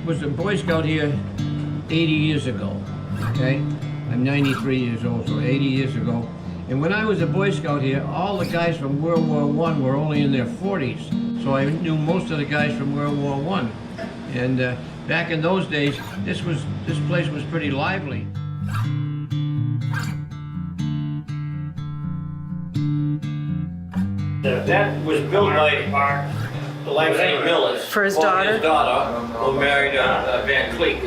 was a Boy Scout here 80 years ago, okay? I'm 93 years old, so 80 years ago. And when I was a Boy Scout here, all the guys from World War I were only in their 40s. So I knew most of the guys from World War I. And back in those days, this place was pretty lively. That was built by Langston Millis. For his daughter? His daughter, who married Van Cleek.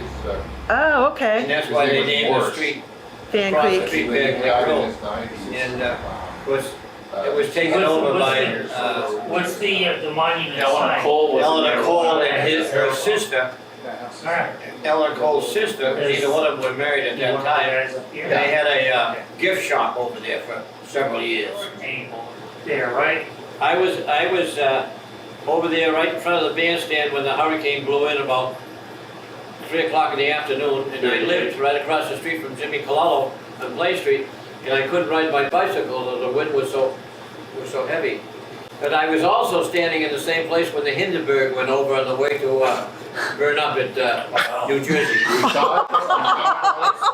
Oh, And okay. that's why they named the street Van across the Cleek. street Van Cleek Road. And it was taken over by What's the monument Eleanor sign? Cole and her sister. Alright. Eleanor Cole's sister, neither one of them were married at that time. They had a gift shop over there for several years. There, right? I was over there right in front of the bandstand when the hurricane blew in about 3 o'clock in the afternoon, and I lived right across the street from Jimmy Colello on Play Street, and I couldn't ride my bicycle, the wind was so heavy. But I was also standing in the same place when the Hindenburg went over on the way to burn up at New Jersey.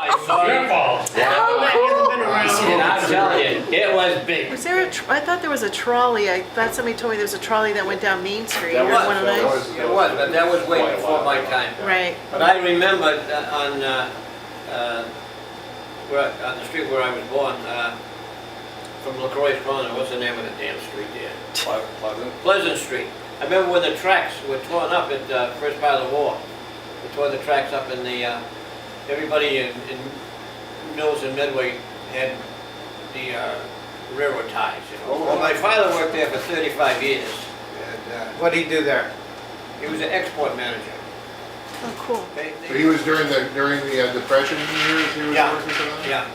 I saw Your it, fault. and I'm telling you, it was big. Was there I thought there was a trolley. I thought somebody told me there was a trolley that went down Main Street. There or was, one of those. but that was way before my time. Right. But I remember on the street where I was born, from LaCroix's Corner, what's the name of the damn street there? Pleasant Street. I remember when the tracks were torn up at the first part of the war. They tore the tracks up and everybody in Mills and Medway had the railroad ties, you know. Well, my father worked there for 35 years. And, What did he do there? he was an export manager. Oh, cool. So he was during the Depression years. He was Yeah, working for them?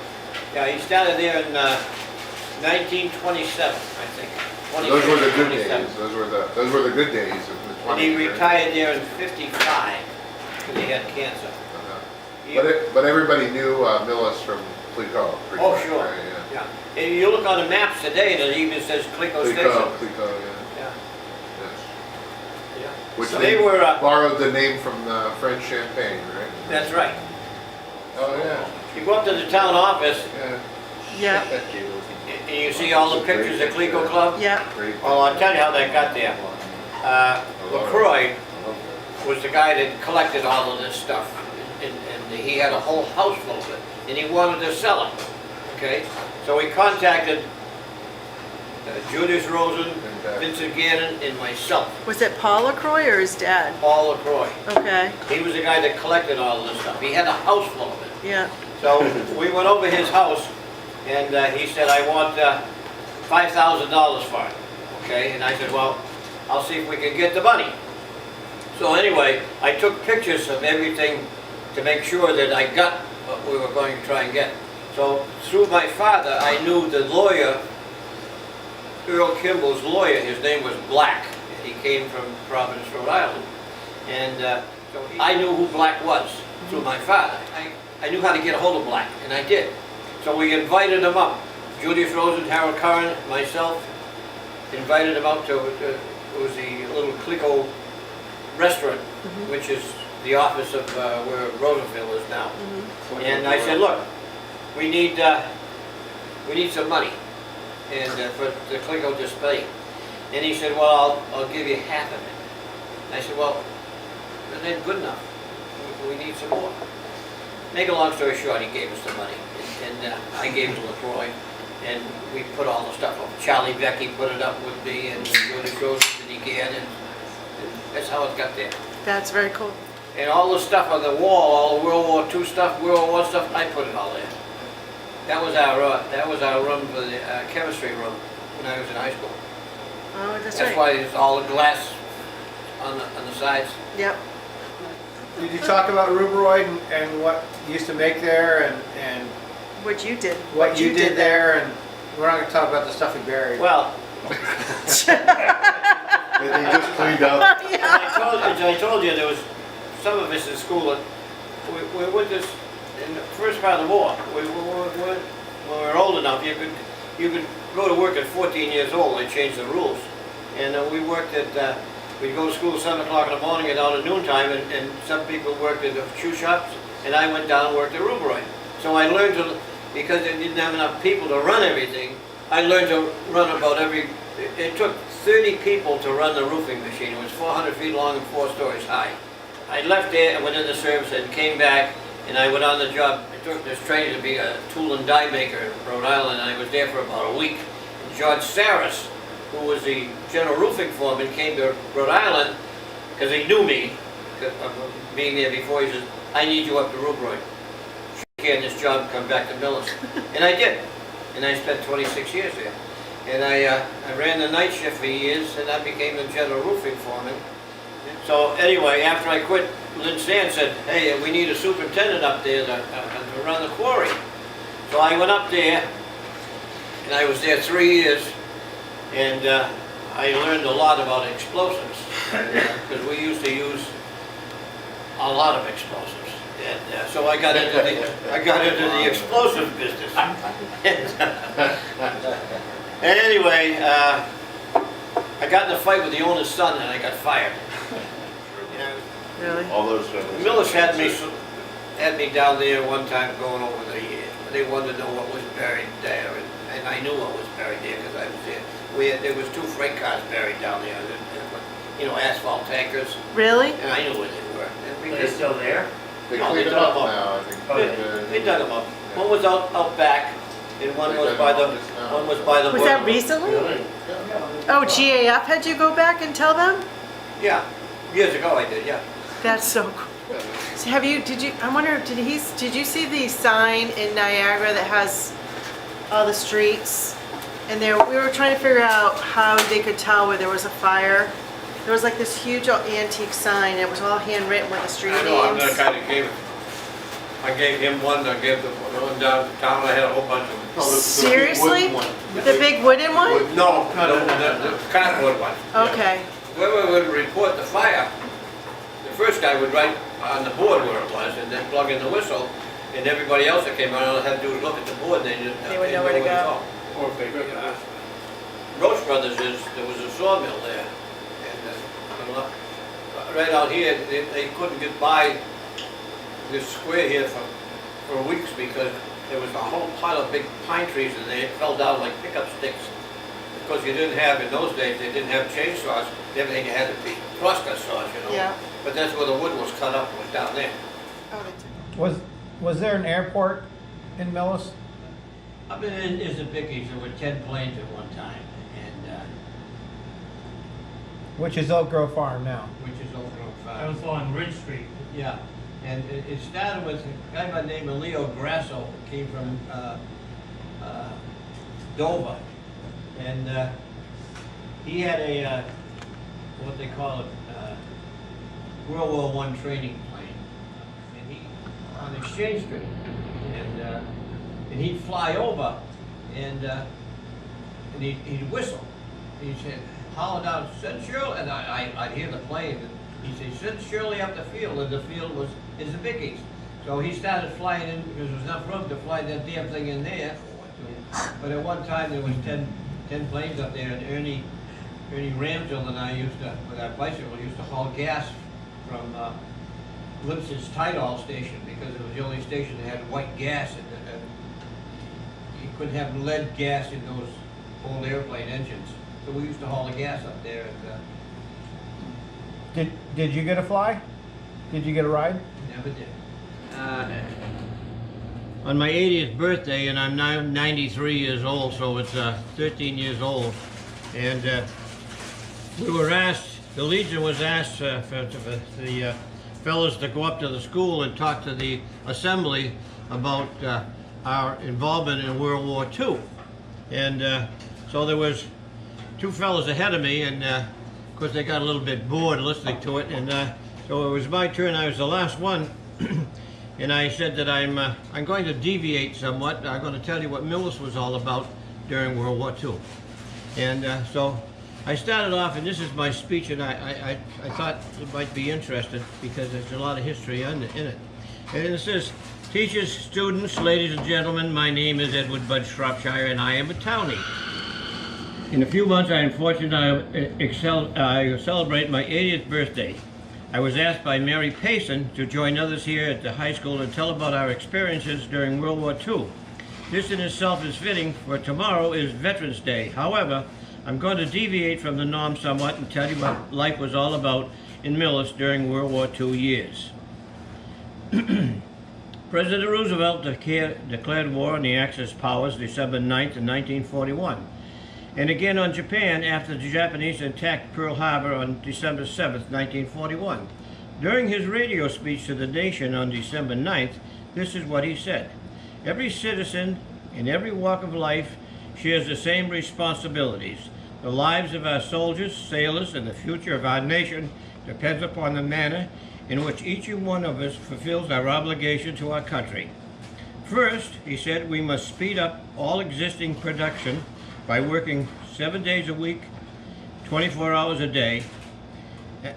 yeah. He started there in 1927, I think. Those were the good 27. days. Those were the good days of the 20s. And he right? retired there in 55 because he had cancer. Uh-huh. But everybody knew Millis from Clico. pretty Oh, much, sure. right? Yeah. Yeah. And you look on the maps today, and it even says Clico Station. Clico, yeah. Yeah. Yes. Yeah. Which So they they were. borrowed the name from French champagne, right? That's right. Oh, yeah. You go up to the town office, Yeah. Yeah. and you see all the pictures of Clico Club. Yeah. Well, I'll tell you how that got there. LaCroix was the guy that collected all of this stuff, and he had a whole house full of it, and he wanted to sell it. Okay, so he contacted Julius Rosen, Vincent Gannon, and myself, Was it Paul LaCroix or his dad? Paul LaCroix. Okay. He was the guy that collected all of this stuff. He had a house full of it. Yeah. So we went over his house, and he said, I want $5,000 for it. Okay, and I said, well, I'll see if we can get the money. So anyway, I took pictures of everything to make sure that I got what we were going to try and get. So through my father, I knew the lawyer, Earl Kimball's lawyer. His name was Black. He came from Providence, Rhode Island. And so I knew who Black was through my father. I knew how to get a hold of Black, and I did. So we invited him up. Julius Rosen, Harold Curran, myself, invited him up to, it was the little Clico restaurant, which is the office of where Rosenville is now. And I said, look, we need some money and for the Clico display. And he said, well, I'll give you half of it. I said, well, that ain't good enough. We need some more. Make a long story short, he gave us the money, and I gave it to LaCroix, and we put all the stuff up. Charlie Becky put it up with me, and Julie Joseph and again, and that's how it got there. That's very cool. And all the stuff on the wall, all the World War II stuff, World War I stuff, I put it all there. That was our room for the chemistry room when I was in high school. Oh, that's That's right. why there's all the glass on the sides. Yep. Did you talk about Rubroid and what you used to make there and What you did. what you did there? And we're not going to talk about the stuff we buried. Well, And they just cleaned up. as I told you, there was some of us in school that we went this in the first part of the war. When we were old enough, you could go to work at 14 years old. They changed the rules, and we worked at we'd go to school at 7 o'clock in the morning and down at noontime, and some people worked in the shoe shops, and I went down and worked at Rubroy. So I learned to, because they didn't have enough people to run everything, I learned to run about it took 30 people to run the roofing machine. It was 400 feet long and 4 stories high. I left there and went into service and came back, and I went on the job. I took this training to be a tool and die maker in Rhode Island, and I was there for about a week. And George Saris, who was the general roofing foreman, came to Rhode Island because he knew me, being there before. He says, I need you up to Rubroy. Can this job come back to Millis? And I did. And I spent 26 years there. And I ran the night shift for years, and I became the general roofing foreman. So anyway, after I quit, Lynn Sand said, hey, we need a superintendent up there to run the quarry. So I went up there, and I was there 3 years, and I learned a lot about explosives, because we used to use a lot of explosives. And so I got into the explosive business. And anyway, I got in a fight with the owner's son, and I got fired. Really? All those Millis had me down there one time going over the years. They wanted to know what was buried there, and I knew what was buried there because I was there. There was 2 freight cars buried down there, asphalt tankers, Really? and I knew where they were. And Are they still there? They No, cleaned they it up dug 'em now, I think. They dug them up. One was out back, and one was by the Was that recently? Really? Oh, GAF had you go back and tell them? Yeah, years ago I did. Yeah. That's so cool. So I wonder, did you see the sign in Niagara that has all the streets? And we were trying to figure out how they could tell where there was a fire. There was like this huge antique sign. It was all handwritten with the street I know. I'm names. the kind of gave. I gave him one. I gave the one downtown. I had a whole bunch of them. No, the Seriously? big wooden one. The big wooden one? No, the cardboard one. Okay. Whoever would report the fire, the first guy would write on the board where it was, and then plug in the whistle, and everybody else that came around all they had to do was look at the board, and They would know where to go. Or if they could. Roach Brothers there was a sawmill there, and right out here, they couldn't get by this square here for weeks because there was a whole pile of big pine trees and they fell down like pickup sticks. Because you didn't have, in those days, they didn't have chainsaws, everything had to be crosscut saws, Yeah. But that's where the wood was cut up, was down there. Oh, they took- Was there an airport in Millis? Up in Isabickies, there were 10 planes at one time, and Which is Oak Grove Farm now. which is over on I was on Ridge Street. Yeah, and it started with a guy by the name of Leo Grasso, who came from Dover, and he had a what they call it, World War I training plane, and he on Exchange Street, and he'd fly over, and he'd whistle. He said, "Holler down, send Shirley," and I'd hear the plane. And he said, "Send Shirley up the field," and the field was Isabickies. So he started flying in because there was enough room to fly that damn thing in there. But at one time there was 10 planes up there, and Ernie Ramsdell and I used to, with our bicycle, used to haul gas from Lips's Tidal station because it was the only station that had white gas in it. And you couldn't have lead gas in those old airplane engines. So we used to haul the gas up there, and Did you get a fly? Did you get a ride? never did. On my 80th birthday, and I'm now 93 years old, so it's 13 years old, and we were asked, the Legion was asked for the fellows to go up to the school and talk to the assembly about our involvement in World War II. And so there was 2 fellows ahead of me, and of course they got a little bit bored listening to it, and so it was my turn. I was the last one, and I said that I'm going to deviate somewhat. I'm going to tell you what Millis was all about during World War II. And so I started off, and this is my speech, and I thought it might be interesting because there's a lot of history in it. And it says, "Teachers, students, ladies and gentlemen, my name is Edward Bud Shropshire, and I am a townie. In a few months, I am fortunate I celebrate my 80th birthday. I was asked by Mary Payson to join others here at the high school and tell about our experiences during World War II. This in itself is fitting, for tomorrow is Veterans Day. However, I'm going to deviate from the norm somewhat and tell you what life was all about in Millis during World War II years. President Roosevelt declared war on the Axis powers December 9th, 1941, and again on Japan after the Japanese attacked Pearl Harbor on December 7th, 1941. During his radio speech to the nation on December 9th, this is what he said: "Every citizen in every walk of life shares the same responsibilities. The lives of our soldiers, sailors, and the future of our nation depends upon the manner in which each and one of us fulfills our obligation to our country. First," he said, "we must speed up all existing production by working 7 days a week, 24 hours a day,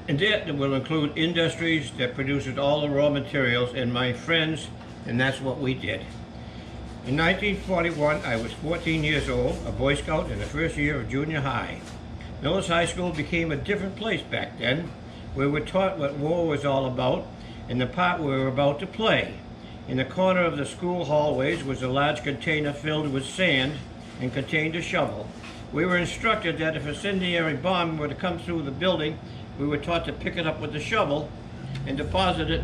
and that will include industries that produces all the raw materials, and my friends, and that's what we did." In 1941, I was 14 years old, a Boy Scout in the first year of junior high. Millis High School became a different place back then. We were taught what war was all about and the part we were about to play. In the corner of the school hallways was a large container filled with sand and contained a shovel. We were instructed that if a incendiary bomb were to come through the building, we were taught to pick it up with the shovel and deposit it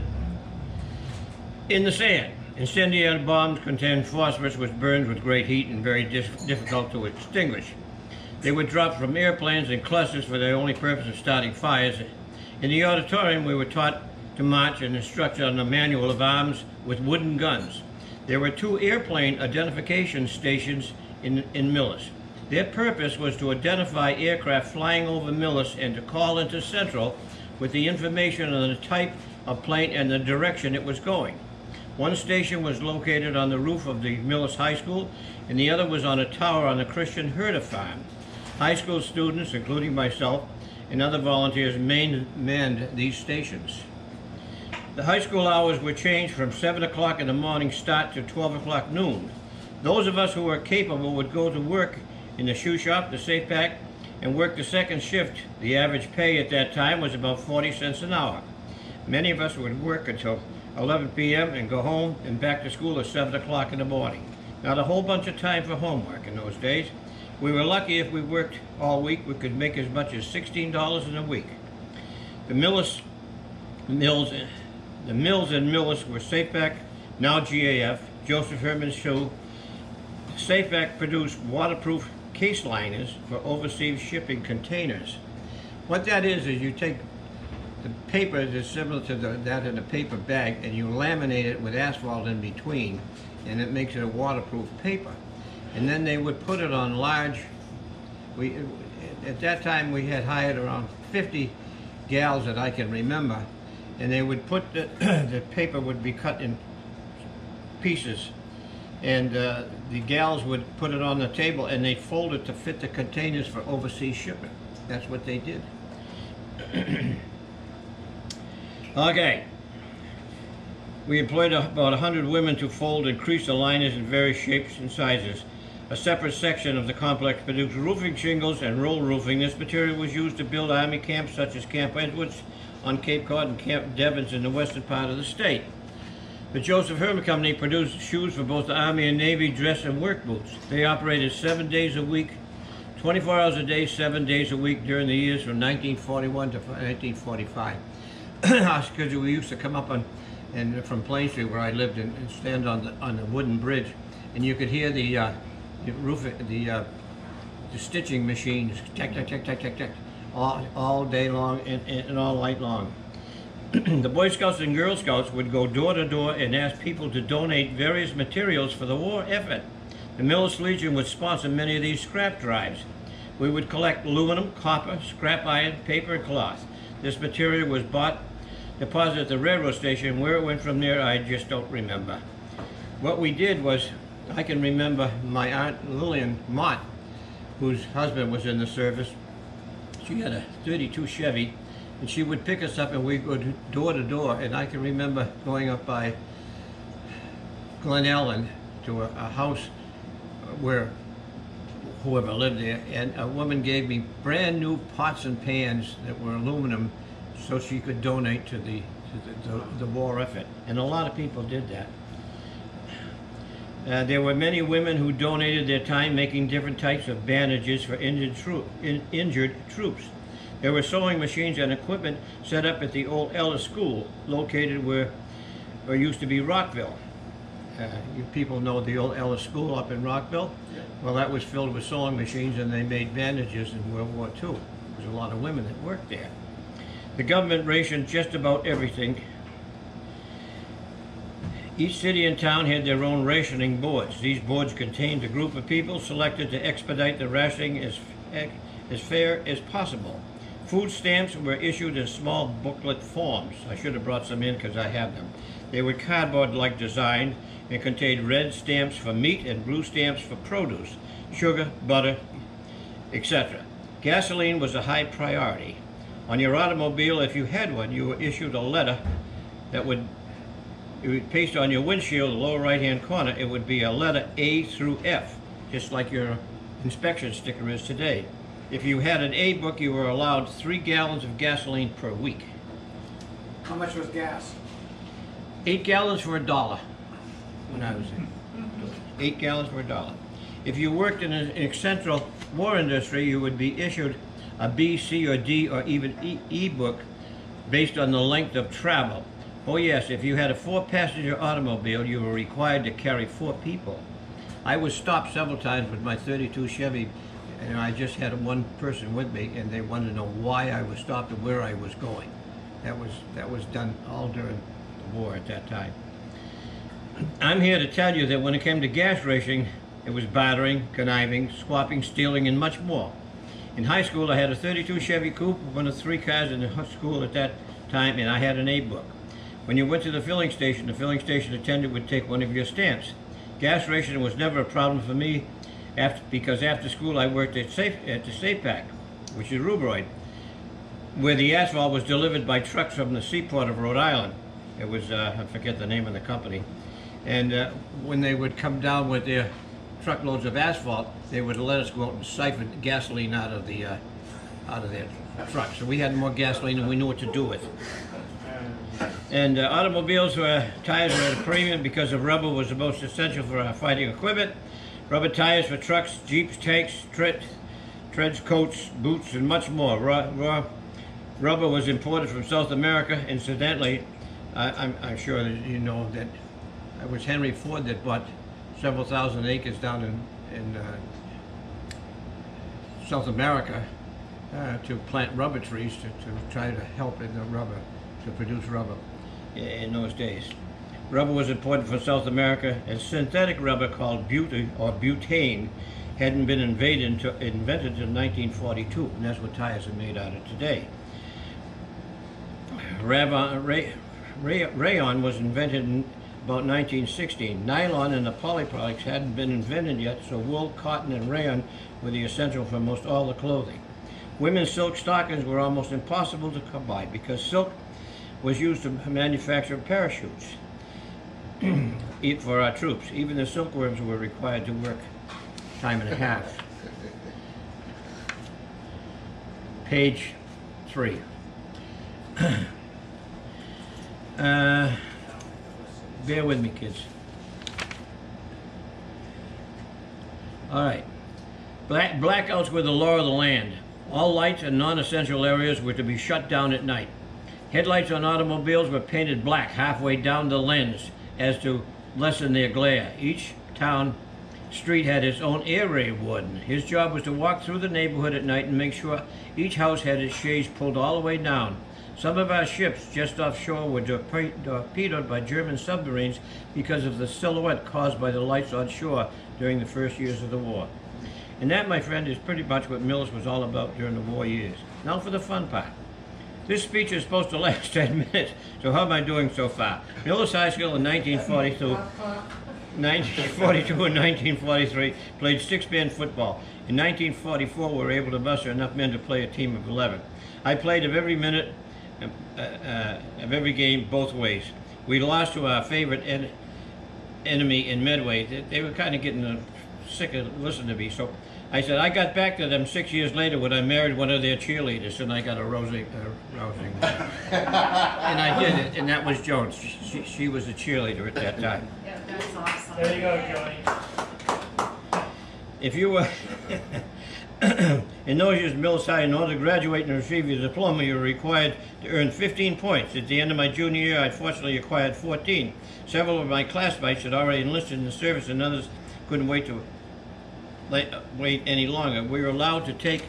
in the sand. Incendiary bombs contained phosphorus, which burns with great heat and very difficult to extinguish. They were dropped from airplanes in clusters for the only purpose of starting fires. In the auditorium, we were taught to march and instructed on the manual of arms with wooden guns. There were 2 airplane identification stations in Millis. Their purpose was to identify aircraft flying over Millis and to call into Central with the information on the type of plane and the direction it was going. One station was located on the roof of the Millis High School, and the other was on a tower on the Christian Herder Farm. High school students, including myself, and other volunteers manned these stations. The high school hours were changed from 7 o'clock in the morning start to 12 o'clock noon. Those of us who were capable would go to work in the shoe shop, the safe pack, and work the second shift. The average pay at that time was about 40 cents an hour. Many of us would work until 11 p.m. and go home and back to school at 7 o'clock in the morning. Not a whole bunch of time for homework in those days. We were lucky if we worked all week. We could make as much as $16 in a week. The mills in Millis were Safeback, now GAF, Joseph Herman Shoe. Safeback produced waterproof case liners for overseas shipping containers. What that is you take the paper that's similar to that in a paper bag, and you laminate it with asphalt in between, and it makes it a waterproof paper. And then they would put it on large, at that time we had hired around 50 gals that I can remember, and they would put the paper would be cut in pieces, and the gals would put it on the table and they'd fold it to fit the containers for overseas shipping. That's what they did. Okay. We employed about 100 women to fold and crease the liners in various shapes and sizes. A separate section of the complex produced roofing shingles and roll roofing. This material was used to build Army camps such as Camp Edwards on Cape Cod and Camp Devens in the western part of the state. The Joseph Herman Company produced shoes for both the Army and Navy dress and work boots. They operated 7 days a week, 24 hours a day, 7 days a week during the years from 1941 to 1945. Because we used to come up from Plain Street where I lived and stand on the wooden bridge, and you could hear the stitching machines tack tack tack tack tack tack all day long and all night long. The Boy Scouts and Girl Scouts would go door to door and ask people to donate various materials for the war effort. The Millis Legion would sponsor many of these scrap drives. We would collect aluminum, copper, scrap iron, paper, and cloth. This material was deposited at the railroad station. Where it went from there, I just don't remember. What we did was, I can remember my Aunt Lillian Mott, whose husband was in the service. She had a 32 Chevy, and she would pick us up and we'd go door to door, and I can remember going up by Glen Ellen to a house where whoever lived there, and a woman gave me brand new pots and pans that were aluminum so she could donate to the war effort. And a lot of people did that. There were many women who donated their time making different types of bandages for injured troops. There were sewing machines and equipment set up at the old Ellis School, located where used to be Rockville. You people know the old Ellis School up in Rockville? Well, that was filled with sewing machines, and they made bandages in World War II. There was a lot of women that worked there. The government rationed just about everything. Each city and town had their own rationing boards. These boards contained a group of people selected to expedite the rationing as fair as possible. Food stamps were issued in small booklet forms. I should have brought some in because I have them. They were cardboard-like design and contained red stamps for meat and blue stamps for produce, sugar, butter, etc. Gasoline was a high priority. On your automobile, if you had one, you were issued a letter that would paste on your windshield, the lower right-hand corner. It would be a letter A through F, just like your inspection sticker is today. If you had an A book, you were allowed 3 gallons of gasoline per week. How much was gas? 8 gallons for $1 when I was there. 8 gallons for $1. If you worked in an central war industry, you would be issued a B, C, or D, or even E book based on the length of travel. Oh yes, if you had a 4-passenger automobile, you were required to carry 4 people. I was stopped several times with my 32 Chevy, and I just had one person with me, and they wanted to know why I was stopped and where I was going. That was done all during the war at that time. I'm here to tell you that when it came to gas rationing, it was bartering, conniving, swapping, stealing, and much more. In high school, I had a 32 Chevy Coupe, one of 3 cars in the school at that time, and I had an A book. When you went to the filling station attendant would take one of your stamps. Gas rationing was never a problem for me because after school I worked at the Safe Pack, which is Rubroid, where the asphalt was delivered by trucks from the seaport of Rhode Island. It was, I forget the name of the company. And when they would come down with their truckloads of asphalt, they would let us go out and siphon gasoline out of their trucks. So we had more gasoline than we knew what to do with. And automobiles tires were at a premium because of rubber was the most essential for fighting equipment. Rubber tires for trucks, jeeps, tanks, treads, coats, boots, and much more. Rubber was imported from South America. Incidentally, I'm sure that you know that it was Henry Ford that bought several thousand acres down in South America to plant rubber trees to try to help in the rubber, to produce rubber in those days. Rubber was imported from South America, and synthetic rubber called butane hadn't been invented until 1942, and that's what tires are made out of today. Rayon was invented in about 1916. Nylon and the polyproducts hadn't been invented yet, so wool, cotton, and rayon were the essential for most all the clothing. Women's silk stockings were almost impossible to come by because silk was used to manufacture parachutes for our troops. Even the silkworms were required to work time and a half. Page 3. Bear with me, kids. All right. Blackouts were the law of the land. All lights and non-essential areas were to be shut down at night. Headlights on automobiles were painted black halfway down the lens as to lessen their glare. Each town street had its own air raid warden. His job was to walk through the neighborhood at night and make sure each house had its shades pulled all the way down. Some of our ships just offshore were torpedoed by German submarines because of the silhouette caused by the lights on shore during the first years of the war. And that, my friend, is pretty much what Millis was all about during the war years. Now for the fun part. This speech is supposed to last 10 minutes, so how am I doing so far? Millis High School in 1942 and 1943 played 6-man football. In 1944, we were able to muster enough men to play a team of 11. I played of every minute of every game both ways. We lost to our favorite enemy in Medway. They were kind of getting sick of listening to me, so I said, I got back to them 6 years later when I married one of their cheerleaders, and I got a rousing. And I did it, and that was Jones. She was a cheerleader at that time. Yeah, that's awesome. There you go, Johnny. If you were in those years, Mills High, in order to graduate and receive your diploma, you were required to earn 15 points. At the end of my junior year, I fortunately acquired 14. Several of my classmates had already enlisted in the service, and others couldn't wait any longer. We were allowed to take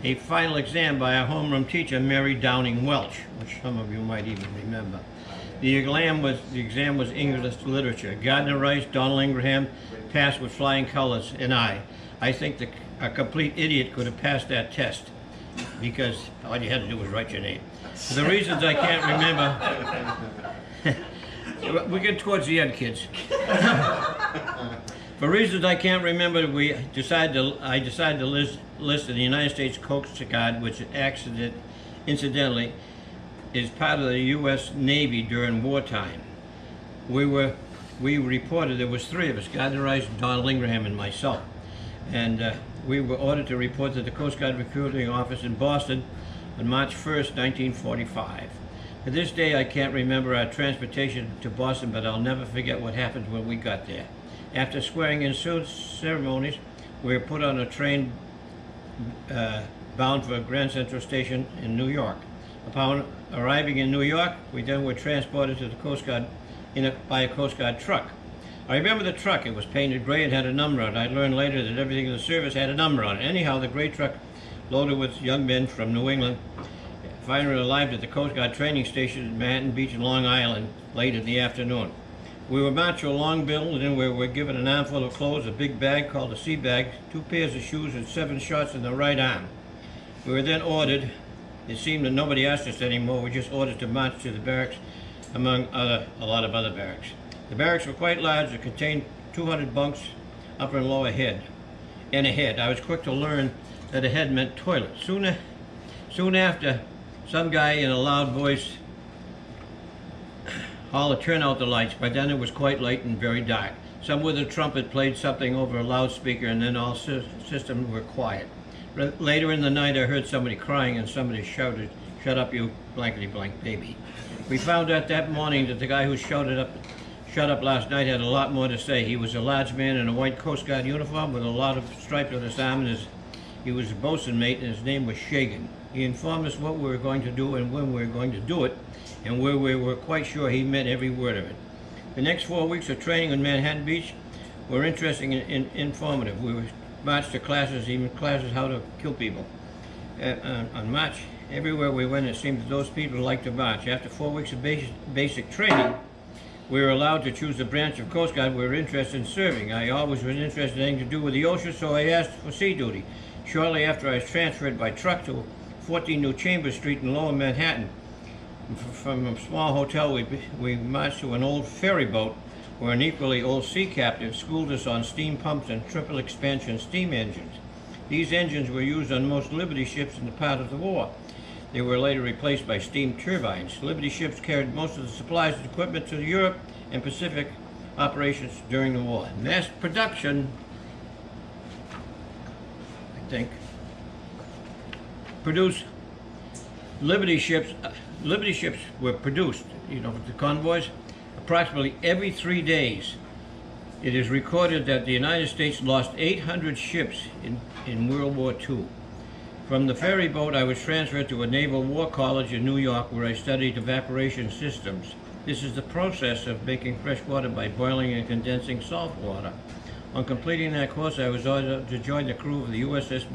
a final exam by our homeroom teacher, Mary Downing Welch, which some of you might even remember. The exam was English literature. Gardner Rice, Donald Ingraham passed with flying colors, and I think a complete idiot could have passed that test, because all you had to do was write your name. For the reasons I can't remember, we get towards the end, kids. For reasons I can't remember, I decided to list in the United States Coast Guard, which incidentally is part of the U.S. Navy during wartime. We reported, there was three of us, Gardner Rice, Donald Ingraham, and myself. And we were ordered to report to the Coast Guard recruiting office in Boston on March 1st, 1945. To this day, I can't remember our transportation to Boston, but I'll never forget what happened when we got there. After swearing in ceremonies, we were put on a train bound for Grand Central Station in New York. Upon arriving in New York, we then were transported to the Coast Guard by a Coast Guard truck. I remember the truck. It was painted gray and had a number on it. I learned later that everything in the service had a number on it. Anyhow, the gray truck, loaded with young men from New England, finally arrived at the Coast Guard training station at Manhattan Beach in Long Island late in the afternoon. We were marched to a long building where we were given an armful of clothes, a big bag called a sea bag, 2 pairs of shoes, and 7 shots in the right arm. We were then ordered. It seemed that nobody asked us anymore. We just ordered to march to the barracks, among a lot of other barracks. The barracks were quite large. It contained 200 bunks, upper and lower head, and a head. I was quick to learn that a head meant toilet. Soon after, some guy in a loud voice hollered, "Turn out the lights." By then it was quite late and very dark. Some with a trumpet played something over a loudspeaker, and then all systems were quiet. Later in the night, I heard somebody crying, and somebody shouted, "Shut up, you blankety blank baby." We found out that morning that the guy who shut up last night had a lot more to say. He was a large man in a white Coast Guard uniform with a lot of stripes on his arm, and he was a bosun mate, and his name was Shagan. He informed us what we were going to do and when we were going to do it, and where we were quite sure he meant every word of it. The next 4 weeks of training on Manhattan Beach were interesting and informative. We were marched to classes, even classes how to kill people. On march, everywhere we went, it seemed that those people liked to march. After 4 weeks of basic training, we were allowed to choose the branch of Coast Guard we were interested in serving. I always was interested in anything to do with the ocean, so I asked for sea duty. Shortly after, I was transferred by truck to 14 New Chambers Street in Lower Manhattan. From a small hotel, we marched to an old ferry boat where an equally old sea captain schooled us on steam pumps and triple expansion steam engines. These engines were used on most Liberty ships in the part of the war. They were later replaced by steam turbines. Liberty ships carried most of the supplies and equipment to Europe and Pacific operations during the war. Mass production, I think, produced Liberty ships were produced, the convoys, approximately every 3 days. It is recorded that the United States lost 800 ships in World War II. From the ferry boat, I was transferred to a Naval War College in New York, where I studied evaporation systems. This is the process of making fresh water by boiling and condensing salt water. On completing that course, I was ordered to join the crew of the USS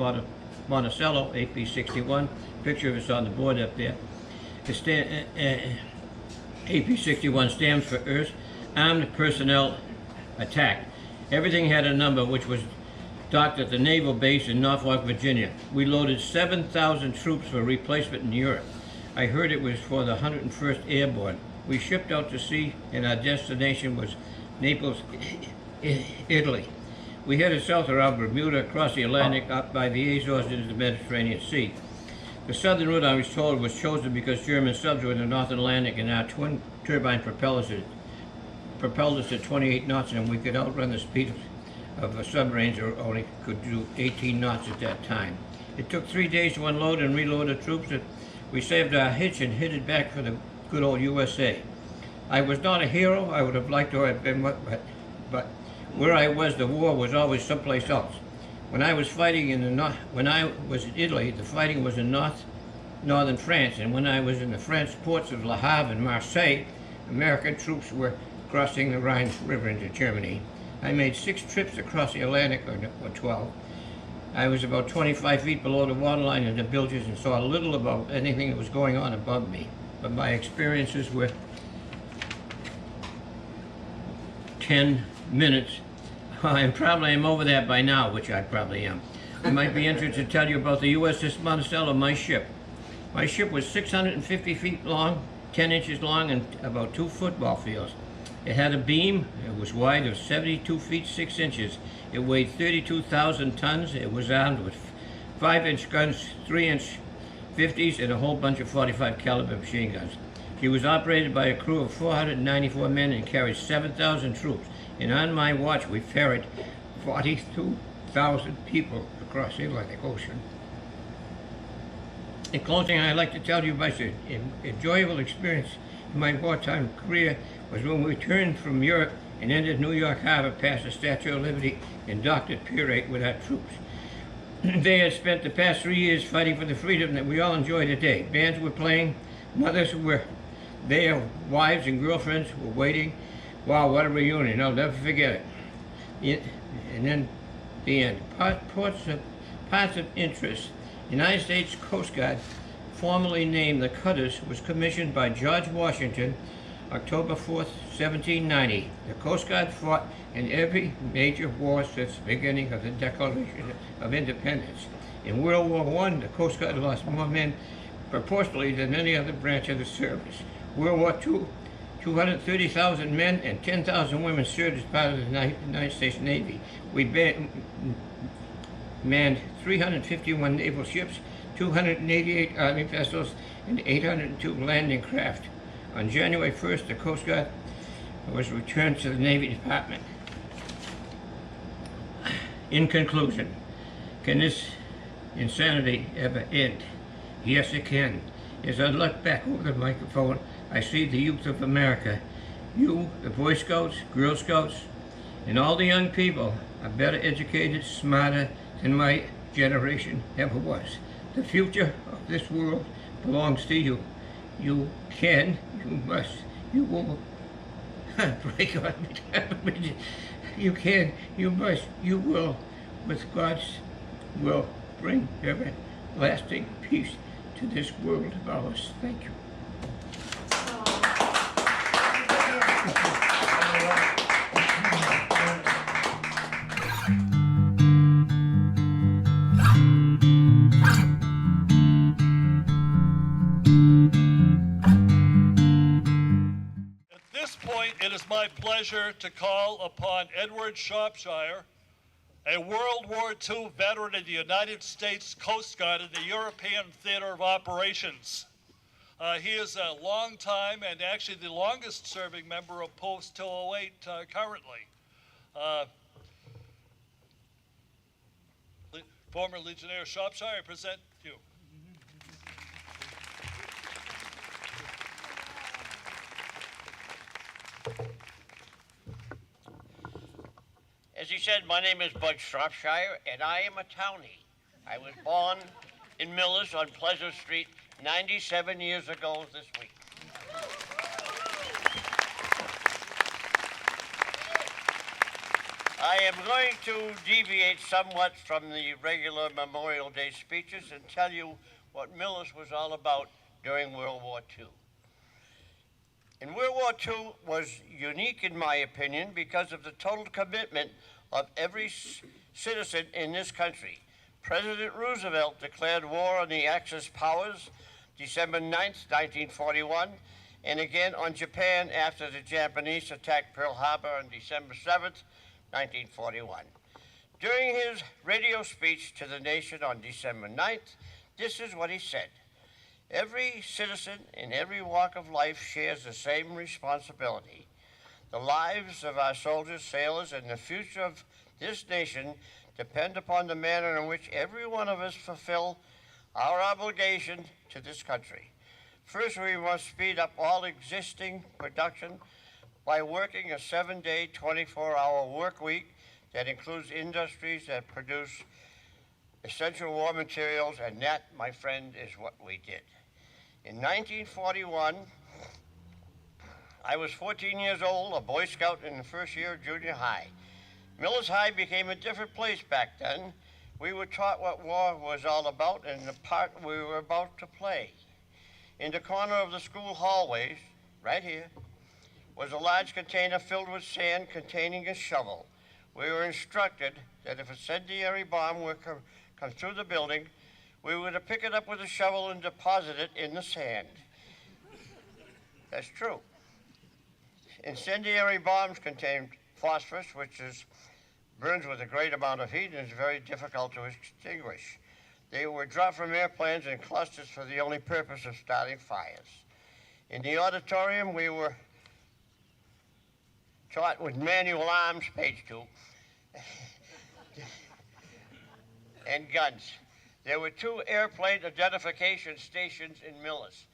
Monticello, AP-61. Picture of us on the board up there. AP-61 stands for Earth Armed Personnel Attack. Everything had a number, which was docked at the naval base in Norfolk, Virginia. We loaded 7,000 troops for replacement in Europe. I heard it was for the 101st Airborne. We shipped out to sea, and our destination was Naples, Italy. We headed south around Bermuda, across the Atlantic, up by the Azores into the Mediterranean Sea. The southern route, I was told, was chosen because German subs were in the North Atlantic, and our twin turbine propelled us at 28 knots, and we could outrun the speed of submarines only could do 18 knots at that time. It took 3 days to unload and reload the troops. We saved our hitch and headed back for the good old USA. I was not a hero. I would have liked to have been, but where I was, the war was always someplace else. When I was fighting in the when I was in Italy, the fighting was in northern France, and when I was in the French ports of Le Havre and Marseille, American troops were crossing the Rhine River into Germany. I made 6 trips across the Atlantic, or 12. I was about 25 feet below the waterline in the bilges and saw little about anything that was going on above me. But my experiences were 10 minutes. I'm over that by now, which I probably am. I might be interested to tell you about the USS Monticello, my ship. My ship was 650 feet long, 10 inches long, and about 2 football fields. It had a beam. It was wide of 72 feet 6 inches. It weighed 32,000 tons. It was armed with 5-inch guns, 3-inch 50s, and a whole bunch of 45 caliber machine guns. She was operated by a crew of 494 men and carried 7,000 troops. And on my watch, we ferried 42,000 people across the Atlantic Ocean. In closing, I'd like to tell you about an enjoyable experience in my wartime career was when we returned from Europe and entered New York Harbor past the Statue of Liberty and docked at Pier 8 with our troops. They had spent the past 3 years fighting for the freedom that we all enjoy today. Bands were playing, mothers were there, wives and girlfriends were waiting. Wow, what a reunion, I'll never forget it. And then the end. Parts of interest. United States Coast Guard, formerly named the Cutters, was commissioned by George Washington October 4th, 1790. The Coast Guard fought in every major war since the beginning of the Declaration of Independence. In World War I, the Coast Guard lost more men proportionally than any other branch of the service. World War II, 230,000 men and 10,000 women served as part of the United States Navy. We manned 351 naval ships, 288 army vessels, and 802 landing craft. On January 1st, the Coast Guard was returned to the Navy Department. In conclusion, can this insanity ever end? Yes, it can. As I look back over the microphone, I see the youth of America. You, the Boy Scouts, Girl Scouts, and all the young people are better educated, smarter than my generation ever was. The future of this world belongs to you. You can, you must, you will, break on me. You can, you must, you will, with God's will, bring everlasting peace to this world of ours. Thank you. It is my pleasure to call upon Edward Shropshire, a World War II veteran of the United States Coast Guard in the European Theater of Operations. He is a long time and actually the longest serving member of Post 208 currently. Former Legionnaire Shropshire, I present you. As he said, my name is Bud Shropshire, and I am a townie. I was born in Millis on Pleasant Street 97 years ago this week. I am going to deviate somewhat from the regular Memorial Day speeches and tell you what Millis was all about during World War II. And World War II was unique, in my opinion, because of the total commitment of every citizen in this country. President Roosevelt declared war on the Axis powers December 9th, 1941, and again on Japan after the Japanese attacked Pearl Harbor on December 7th, 1941. During his radio speech to the nation on December 9th, this is what he said. Every citizen in every walk of life shares the same responsibility. The lives of our soldiers, sailors, and the future of this nation depend upon the manner in which every one of us fulfill our obligation to this country. First, we must speed up all existing production by working a 7-day, 24-hour work week that includes industries that produce essential raw materials, and that, my friend, is what we did. In 1941, I was 14 years old, a Boy Scout in the first year of junior high. Millis High became a different place back then. We were taught what war was all about and the part we were about to play. In the corner of the school hallways, right here, was a large container filled with sand containing a shovel. We were instructed that if a incendiary bomb were come through the building, we were to pick it up with a shovel and deposit it in the sand. That's true. Incendiary bombs contain phosphorus, which burns with a great amount of heat and is very difficult to extinguish. They were dropped from airplanes in clusters for the only purpose of starting fires. In the auditorium, we were taught with manual arms, page 2, and guns. There were 2 airplane identification stations in Millis.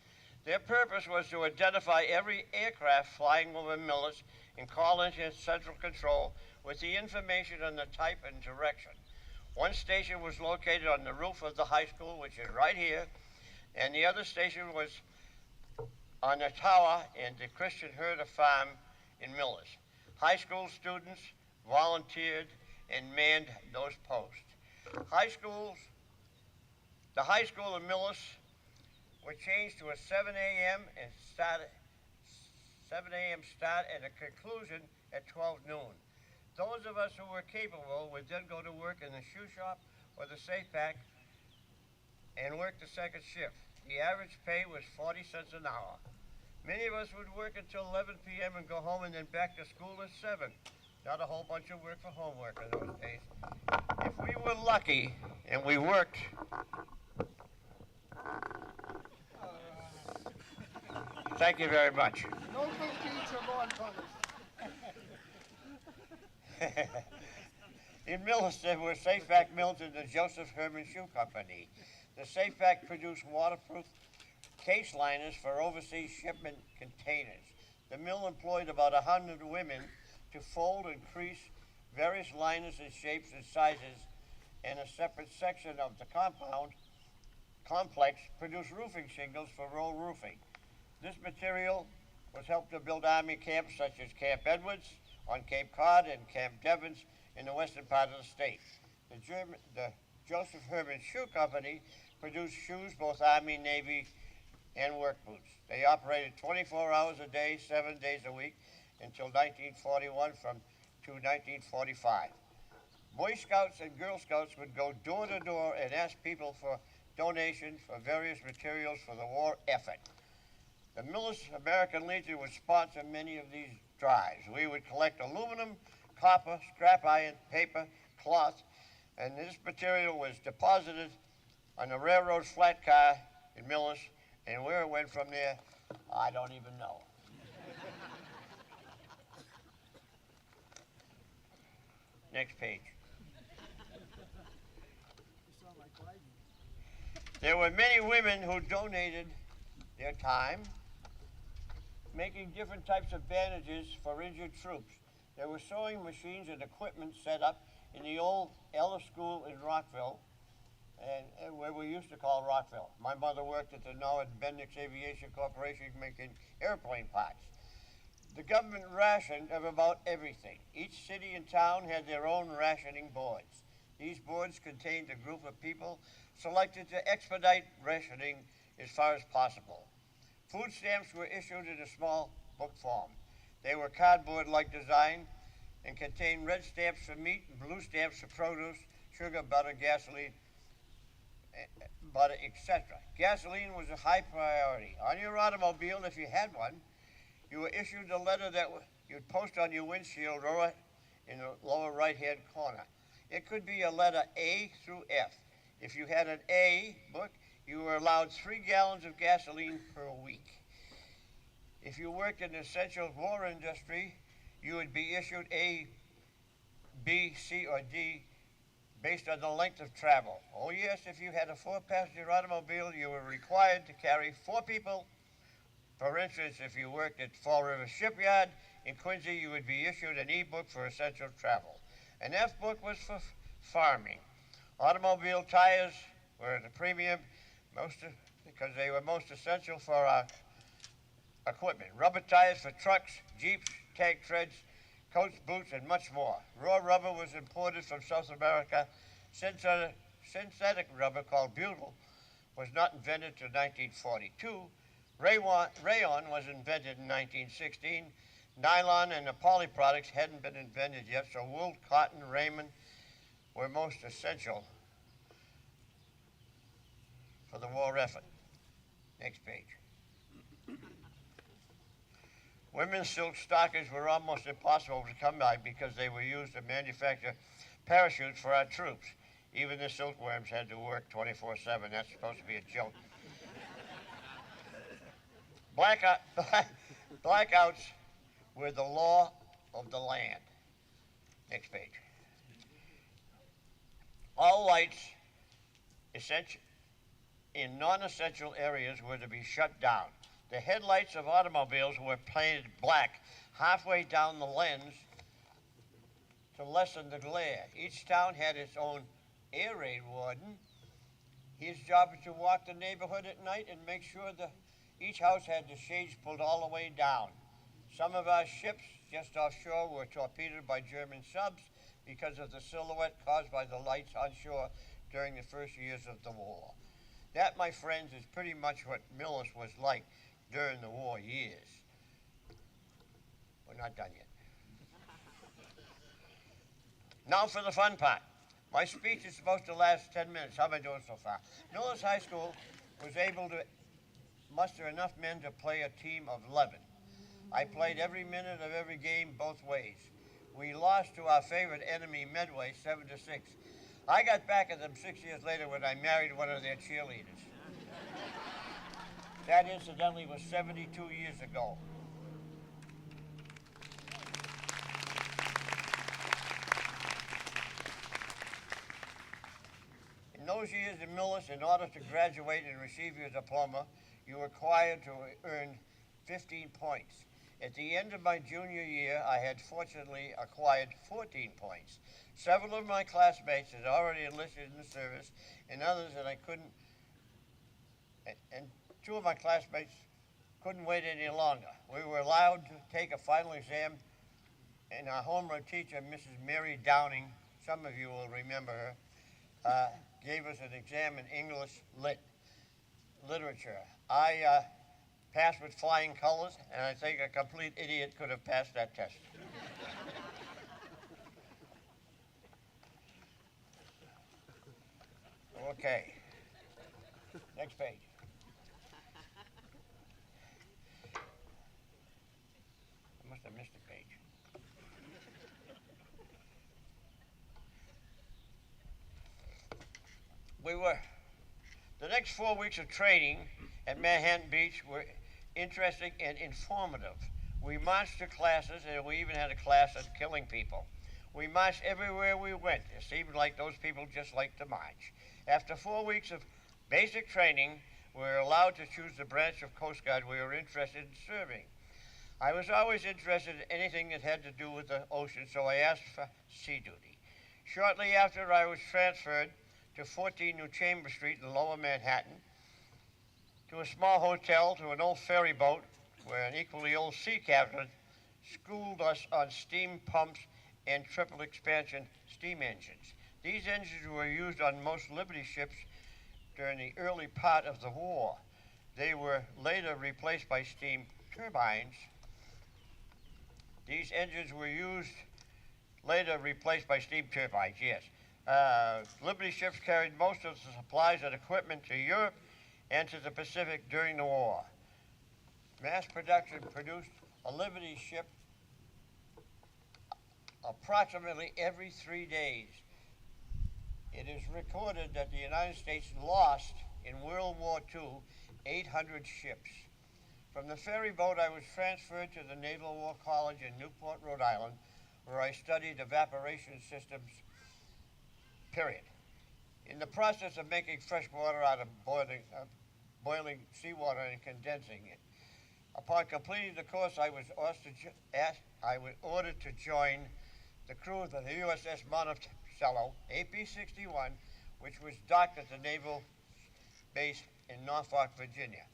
Their purpose was to identify every aircraft flying over Millis and call into central control with the information on the type and direction. One station was located on the roof of the high school, which is right here, and the other station was on the tower in the Christian Herder Farm in Millis. High school students volunteered and manned those posts. The high school in Millis were changed to a 7 a.m. start and a conclusion at 12 noon. Those of us who were capable would then go to work in the shoe shop or the safe pack and work the second shift. The average pay was 40 cents an hour. Many of us would work until 11 p.m. and go home and then back to school at 7. Not a whole bunch of work for homework in those days. If we were lucky and we worked, thank you very much. No good deeds are go unpunished. In Millis, there were safe-pack mills in the Joseph Herman Shoe Company. The safe-pack produced waterproof case liners for overseas shipment containers. The mill employed about 100 women to fold and crease various liners in shapes and sizes, and a separate section of the complex produced roofing shingles for roll roofing. This material was helped to build Army camps such as Camp Edwards on Cape Cod and Camp Devens in the western part of the state. The Joseph Herman Shoe Company produced shoes, both Army, Navy, and work boots. They operated 24 hours a day, 7 days a week, until 1941 to 1945. Boy Scouts and Girl Scouts would go door to door and ask people for donations for various materials for the war effort. The Millis American Legion would sponsor many of these drives. We would collect aluminum, copper, scrap iron, paper, cloth, and this material was deposited on the railroad flat car in Millis, and where it went from there, I don't even know. Next page. There were many women who donated their time, making different types of bandages for injured troops. There were sewing machines and equipment set up in the old Ellis School in Rockville, and where we used to call Rockville. My mother worked at the now at Bendix Aviation Corporation making airplane parts. The government rationed of about everything. Each city and town had their own rationing boards. These boards contained a group of people selected to expedite rationing as far as possible. Food stamps were issued in a small book form. They were cardboard-like design and contained red stamps for meat and blue stamps for produce, sugar, butter, gasoline, etc. Gasoline was a high priority. On your automobile, if you had one, you were issued a letter that you'd post on your windshield or in the lower right-hand corner. It could be a letter A through F. If you had an A book, you were allowed 3 gallons of gasoline per week. If you worked in the essential war industry, you would be issued a B, C, or D based on the length of travel. Oh yes, if you had a 4-passenger automobile, you were required to carry 4 people. For instance, if you worked at Fall River Shipyard in Quincy, you would be issued an E-book for essential travel. An F-book was for farming. Automobile tires were at a premium because they were most essential for our equipment. Rubber tires for trucks, jeeps, tank treads, coats, boots, and much more. Raw rubber was imported from South America. Synthetic rubber, called butyl, was not invented until 1942. Rayon was invented in 1916. Nylon and the poly products hadn't been invented yet, so wool, cotton, raiment were most essential for the war effort. Next page. Women's silk stockings were almost impossible to come by because they were used to manufacture parachutes for our troops. Even the silkworms had to work 24/7. That's supposed to be a joke. Blackouts were the law of the land. Next page. All lights in non-essential areas were to be shut down. The headlights of automobiles were painted black halfway down the lens to lessen the glare. Each town had its own air raid warden. His job was to walk the neighborhood at night and make sure that each house had the shades pulled all the way down. Some of our ships just offshore were torpedoed by German subs because of the silhouette caused by the lights on shore during the first years of the war. That, my friends, is pretty much what Millis was like during the war years. We're not done yet. Now for the fun part. My speech is supposed to last 10 minutes. How am I doing so far? Millis High School was able to muster enough men to play a team of 11. I played every minute of every game both ways. We lost to our favorite enemy, Medway, 7-6. I got back at them 6 years later when I married one of their cheerleaders. That, incidentally, was 72 years ago. In those years in Millis, in order to graduate and receive your diploma, you were required to earn 15 points. At the end of my junior year, I had fortunately acquired 14 points. Several of my classmates had already enlisted in the service, and others that I couldn't, and 2 of my classmates couldn't wait any longer. We were allowed to take a final exam, and our homeroom teacher, Mrs. Mary Downing, some of you will remember her, gave us an exam in English literature. I passed with flying colors, and I think a complete idiot could have passed that test. Okay. Next page. I must have missed a page. The next 4 weeks of training at Manhattan Beach were interesting and informative. We marched to classes, and we even had a class on killing people. We marched everywhere we went. It seemed like those people just liked to march. After 4 weeks of basic training, we were allowed to choose the branch of Coast Guard we were interested in serving. I was always interested in anything that had to do with the ocean, so I asked for sea duty. Shortly after, I was transferred to 14 New Chambers Street in Lower Manhattan, to a small hotel, to an old ferry boat, where an equally old sea captain schooled us on steam pumps and triple expansion steam engines. These engines were used on most Liberty ships during the early part of the war. They were later replaced by steam turbines. These engines were later replaced by steam turbines, yes. Liberty ships carried most of the supplies and equipment to Europe and to the Pacific during the war. Mass production produced a Liberty ship approximately every 3 days. It is recorded that the United States lost in World War II 800 ships. From the ferry boat, I was transferred to the Naval War College in Newport, Rhode Island, where I studied evaporation systems, period. In the process of making fresh water out of boiling seawater and condensing it. Upon completing the course, I was ordered to join the crew of the USS Monticello, AP-61, which was docked at the Naval Base in Norfolk, Virginia.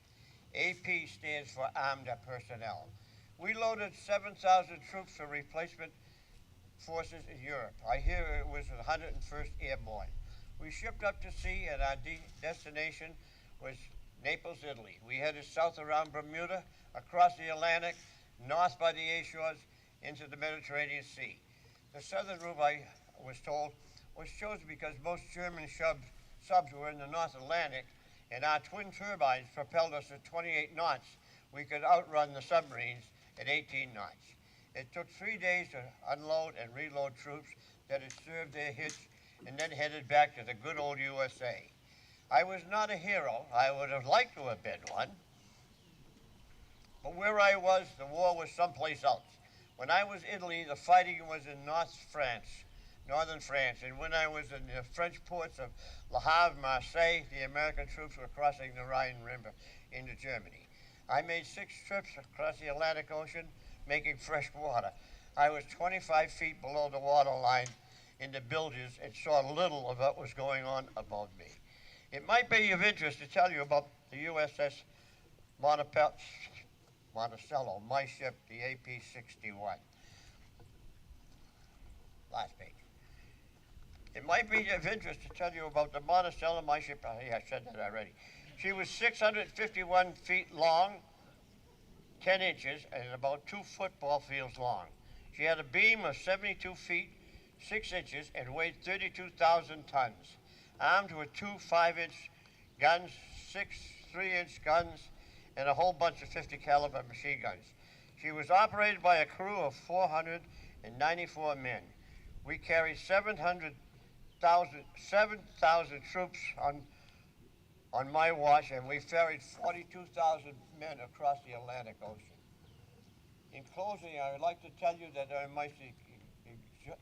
AP stands for Armed Personnel. We loaded 7,000 troops for replacement forces in Europe. I hear it was the 101st Airborne. We shipped up to sea, and our destination was Naples, Italy. We headed south around Bermuda, across the Atlantic, north by the Azores, into the Mediterranean Sea. The southern route, I was told, was chosen because most German subs were in the North Atlantic, and our twin turbines propelled us at 28 knots. We could outrun the submarines at 18 knots. It took 3 days to unload and reload troops that had served their hits and then headed back to the good old USA. I was not a hero. I would have liked to have been one. But where I was, the war was someplace else. When I was in Italy, the fighting was in northern France, and when I was in the French ports of Le Havre, Marseille, the American troops were crossing the Rhine River into Germany. I made 6 trips across the Atlantic Ocean making fresh water. I was 25 feet below the waterline in the bilges and saw little of what was going on above me. It might be of interest to tell you about the USS Monticello, my ship, the AP-61. Last page. It might be of interest to tell you about the Monticello, my ship. I said that already. She was 651 feet long, 10 inches, and about 2 football fields long. She had a beam of 72 feet, 6 inches, and weighed 32,000 tons. Armed with 2 5-inch guns, 6 3-inch guns, and a whole bunch of 50 caliber machine guns. She was operated by a crew of 494 men. We carried 7,000 troops on my watch, and we ferried 42,000 men across the Atlantic Ocean. In closing, I would like to tell you that my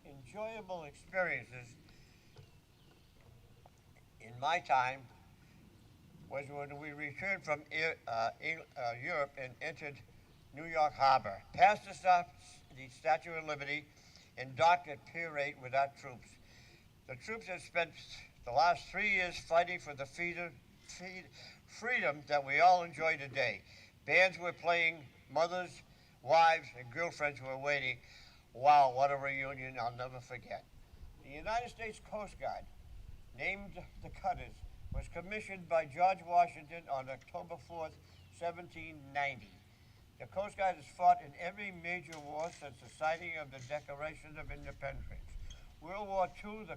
enjoyable experiences in my time was when we returned from Europe and entered New York Harbor, passed the Statue of Liberty, and docked at Pier 8 with our troops. The troops had spent the last 3 years fighting for the freedom that we all enjoy today. Bands were playing, mothers, wives, and girlfriends were waiting. Wow, what a reunion I'll never forget. The United States Coast Guard, named the Cutters, was commissioned by George Washington on October 4th, 1790. The Coast Guard has fought in every major war since the signing of the Declaration of Independence. World War I, the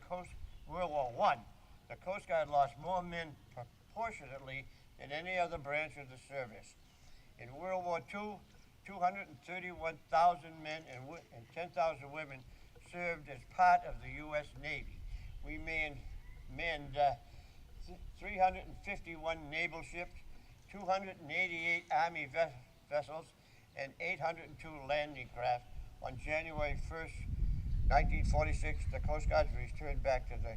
Coast Guard lost more men proportionately than any other branch of the service. In World War II, 231,000 men and 10,000 women served as part of the U.S. Navy. We manned 351 naval ships, 288 Army vessels, and 802 landing craft. On January 1st, 1946, the Coast Guard returned back to the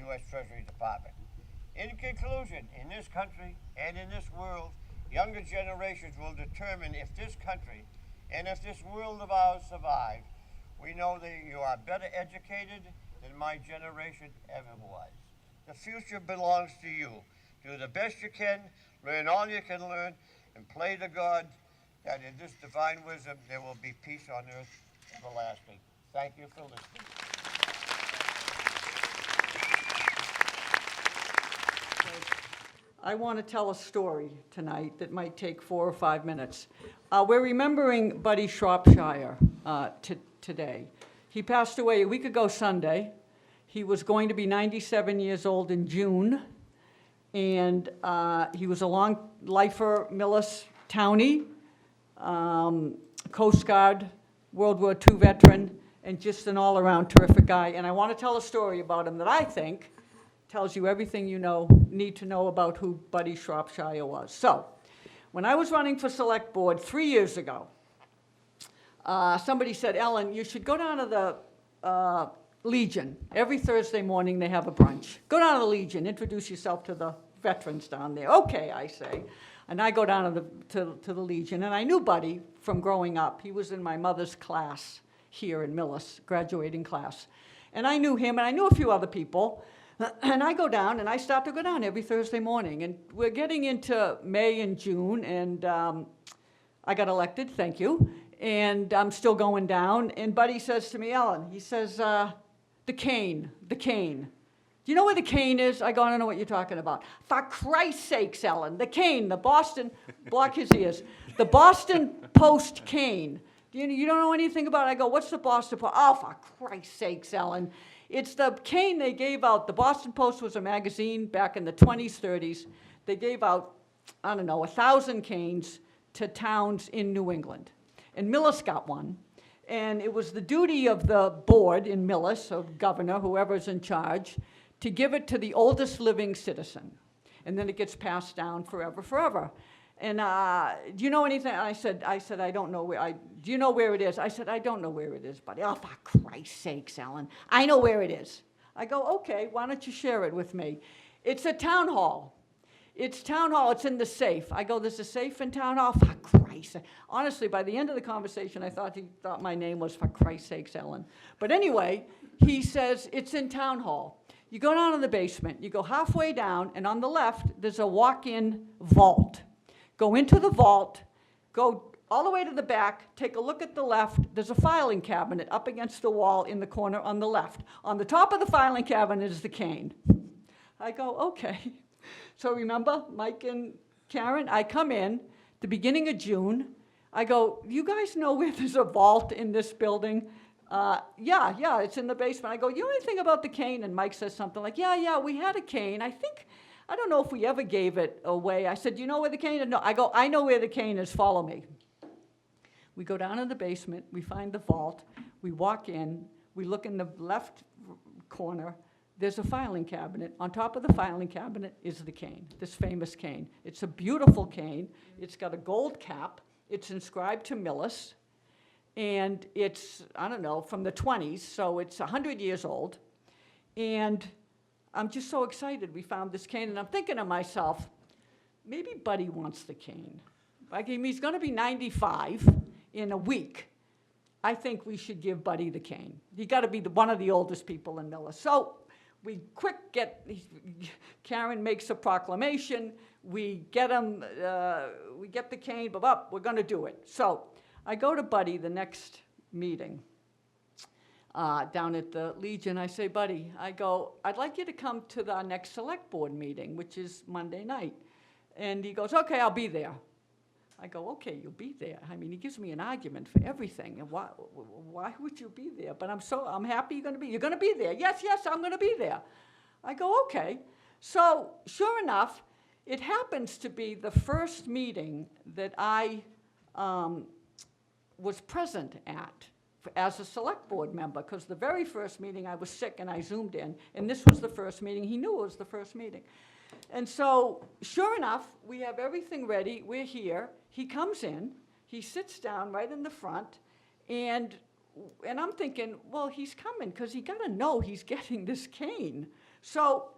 U.S. Treasury Department. In conclusion, in this country and in this world, younger generations will determine if this country and if this world of ours survive. We know that you are better educated than my generation ever was. The future belongs to you. Do the best you can, learn all you can learn, and pray to God that in this divine wisdom there will be peace on earth everlasting. Thank you for listening. I want to tell a story tonight that might take 4 or 5 minutes. We're remembering Buddy Shropshire today. He passed away a week ago Sunday. He was going to be 97 years old in June, and he was a long lifer, Millis Townie, Coast Guard, World War II veteran, and just an all-around terrific guy. And I want to tell a story about him that I think tells you everything you need to know about who Buddy Shropshire was. So, when I was running for select board 3 years ago, somebody said, Ellen, you should go down to the Legion. Every Thursday morning they have a brunch. Go down to the Legion, introduce yourself to the veterans down there. Okay, I say. And I go down to the Legion, and I knew Buddy from growing up. He was in my mother's class here in Millis, graduating class. And I knew him, and I knew a few other people. And I go down, and I start to go down every Thursday morning. And we're getting into May and June, and I got elected, thank you. And I'm still going down, and Buddy says to me, Ellen, he says, the cane. Do you know where the cane is? I go, I don't know what you're talking about. For Christ's sakes, Ellen, the cane, the Boston, block his ears, the Boston Post cane. You don't know anything about it? I go, what's the Boston Post? Oh, for Christ's sakes, Ellen. It's the cane they gave out. The Boston Post was a magazine back in the 20s, 30s. They gave out, I don't know, 1,000 canes to towns in New England. And Millis got one. And it was the duty of the board in Millis, or governor, whoever's in charge, to give it to the oldest living citizen. And then it gets passed down forever. And do you know anything? I said, I don't know where, do you know where it is? I said, I don't know where it is, buddy. Oh, for Christ's sakes, Ellen. I know where it is. I go, okay, why don't you share it with me? It's a town hall. It's town hall, it's in the safe. I go, there's a safe in town hall? For Christ's sake. Honestly, by the end of the conversation, I thought he thought my name was for Christ's sakes, Ellen. But anyway, he says, it's in town hall. You go down in the basement, you go halfway down, and on the left, there's a walk-in vault. Go into the vault, go all the way to the back, take a look at the left, there's a filing cabinet up against the wall in the corner on the left. On the top of the filing cabinet is the cane. I go, okay. So remember, Mike and Karen, I come in, the beginning of June, I go, you guys know where there's a vault in this building? Yeah, it's in the basement. I go, you know anything about the cane? And Mike says something like, yeah, we had a cane. I don't know if we ever gave it away. I said, do you know where the cane is? No, I go, I know where the cane is, follow me. We go down in the basement, we find the vault, we walk in, we look in the left corner, there's a filing cabinet. On top of the filing cabinet is the cane, this famous cane. It's a beautiful cane. It's got a gold cap. It's inscribed to Millis. And it's, I don't know, from the 20s, so it's 100 years old. And I'm just so excited we found this cane, and I'm thinking to myself, maybe Buddy wants the cane. Like, he's going to be 95 in a week. I think we should give Buddy the cane. He got to be one of the oldest people in Millis. So we Karen makes a proclamation. We get him, we get the cane, but we're going to do it. So I go to Buddy the next meeting down at the Legion. I say, Buddy, I go, I'd like you to come to our next select board meeting, which is Monday night. And he goes, okay, I'll be there. I go, okay, you'll be there. I mean, he gives me an argument for everything. And why would you be there? But I'm happy you're going to be there. Yes, I'm going to be there. I go, okay. So sure enough, it happens to be the first meeting that I was present at as a select board member, because the very first meeting I was sick and I Zoomed in, and this was the first meeting. He knew it was the first meeting. And so, sure enough, we have everything ready. We're here. He comes in. He sits down right in the front, and I'm thinking, well, he's coming because he got to know he's getting this cane. So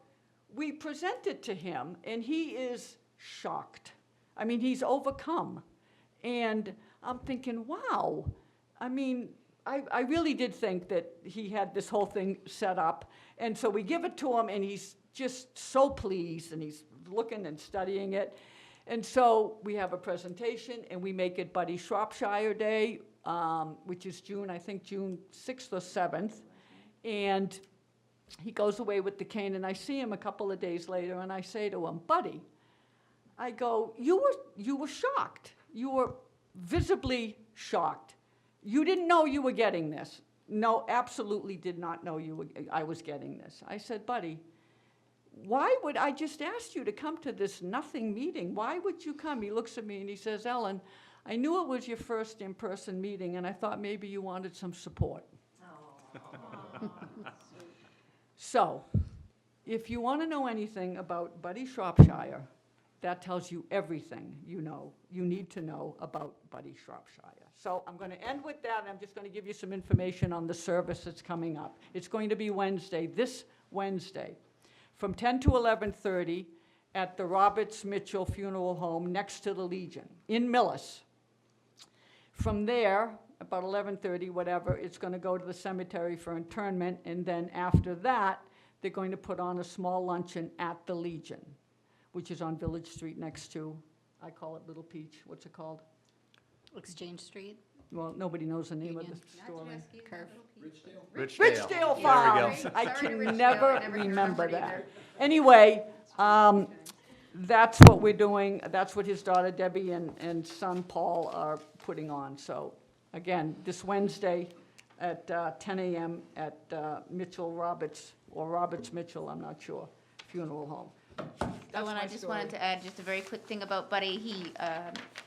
we present it to him, and he is shocked. I mean, he's overcome. And I'm thinking, wow. I mean, I really did think that he had this whole thing set up. And so we give it to him, and he's just so pleased, and he's looking and studying it. And so we have a presentation, and we make it Buddy Shropshire Day, which is June 6th or 7th. And he goes away with the cane, and I see him a couple of days later, and I say to him, Buddy, I go, you were shocked. You were visibly shocked. You didn't know you were getting this. No, absolutely did not know I was getting this. I said, Buddy, why would I just ask you to come to this nothing meeting? Why would you come? He looks at me and he says, Ellen, I knew it was your first in-person meeting, and I thought maybe you wanted some support. So, if you want to know anything about Buddy Shropshire, that tells you everything you need to know about Buddy Shropshire. So I'm going to end with that, and I'm just going to give you some information on the service that's coming up. It's going to be this Wednesday, from 10 to 11:30 at the Roberts Mitchell Funeral Home next to the Legion in Millis. From there, about 11:30, whatever, it's going to go to the cemetery for internment, and then after that, they're going to put on a small luncheon at the Legion, which is on Village Street next to, I call it Little Peach, what's it called? Exchange Street. Well, nobody knows the name of Union. the store. Curve. Ridgedale Yeah, Farms. sorry. I Sorry to can Ridgedale, never I never can remember remember that. either. Anyway, that's what we're doing. That's what his daughter Debbie and son Paul are putting on. So again, this Wednesday at 10 a.m. at Mitchell Roberts, or Roberts Mitchell, I'm not sure, funeral home. Oh, and I just wanted to add just a very quick thing about Buddy. He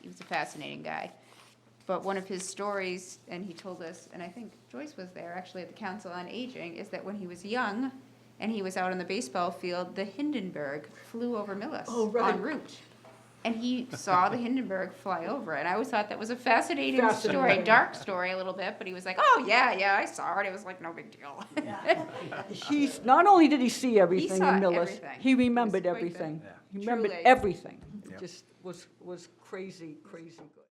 was a fascinating guy. But one of his stories, and he told us, and I think Joyce was there actually at the Council on Aging, is that when he was young and he was out on the baseball field, the Hindenburg flew over Millis en route. And he saw the Hindenburg fly over. And I always thought that was a fascinating story, dark story a little bit, but he was like, oh, yeah, I saw it. It was like no big deal. He's, not only did he see everything saw in Millis, everything. he remembered It was quite everything. good. He remembered Truly. everything. Yeah. Just was crazy, crazy good.